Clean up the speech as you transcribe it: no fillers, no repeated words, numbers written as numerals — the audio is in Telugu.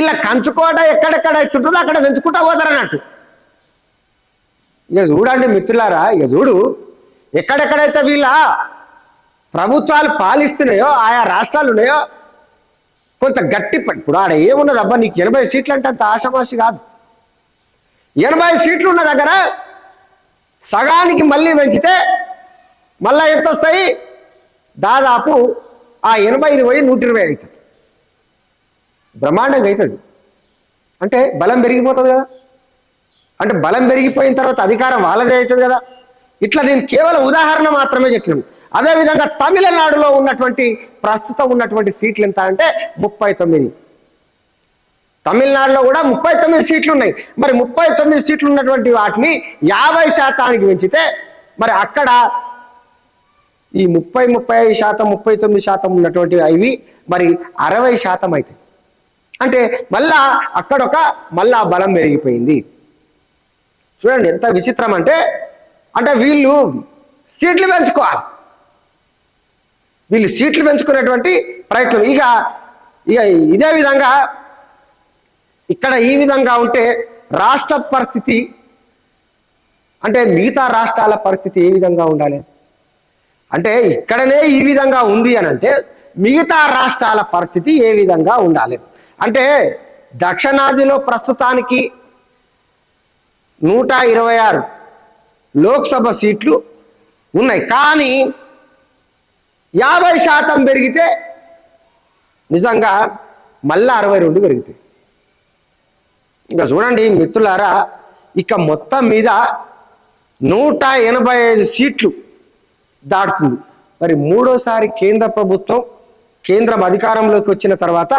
వీళ్ళ కంచుకోట ఎక్కడెక్కడ చుట్టూ అక్కడ పెంచుకుంటా పోతారు అన్నట్టు. ఇక చూడండి మిత్రులారా, ఇక చూడు ఎక్కడెక్కడైతే వీళ్ళ ప్రభుత్వాలు పాలిస్తున్నాయో ఆయా రాష్ట్రాలు ఉన్నాయో కొంత గట్టి ఇప్పుడు ఆడ ఏమున్నది అబ్బా, నీకు 80 సీట్లు అంటే అంత ఆషమాషి కాదు. 80 సీట్లు ఉన్న దగ్గర సగానికి మళ్ళీ పెంచితే మళ్ళా ఎంత వస్తాయి? దాదాపు ఆ 85 పోయి 120 అవుతుంది. బ్రహ్మాండంగా అవుతుంది. అంటే బలం పెరిగిపోతుంది కదా. అంటే బలం పెరిగిపోయిన తర్వాత అధికారం వాళ్ళదే అవుతుంది కదా. ఇట్లా నేను కేవలం ఉదాహరణ మాత్రమే చెప్పినాను. అదేవిధంగా తమిళనాడులో ఉన్నటువంటి ప్రస్తుతం ఉన్నటువంటి సీట్లు ఎంత అంటే 39. తమిళనాడులో కూడా 39 సీట్లు ఉన్నాయి. మరి 39 సీట్లు ఉన్నటువంటి వాటిని 50% పెంచితే మరి అక్కడ ఈ 35% 39% ఉన్నటువంటి అవి మరి 60% అవుతాయి. అంటే మళ్ళా అక్కడొక మళ్ళా బలం పెరిగిపోయింది. చూడండి ఎంత విచిత్రం అంటే వీళ్ళు సీట్లు పెంచుకోవాలి. వీళ్ళు సీట్లు పెంచుకునేటువంటి ప్రయత్నం. ఇక ఇదే విధంగా ఇక్కడ ఈ విధంగా ఉంటే రాష్ట్ర పరిస్థితి అంటే మిగతా రాష్ట్రాల పరిస్థితి ఏ విధంగా ఉండాలి అంటే ఇక్కడనే ఈ విధంగా ఉంది అని అంటే మిగతా రాష్ట్రాల పరిస్థితి ఏ విధంగా ఉండాలి అంటే దక్షిణాదిలో ప్రస్తుతానికి 126 లోక్సభ సీట్లు ఉన్నాయి. కానీ 50% పెరిగితే నిజంగా మళ్ళా 62 పెరుగుతాయి. ఇంకా చూడండి మిత్రులారా, ఇక మొత్తం మీద 185 సీట్లు దాటుతుంది. మరి మూడోసారి కేంద్రం అధికారంలోకి వచ్చిన తర్వాత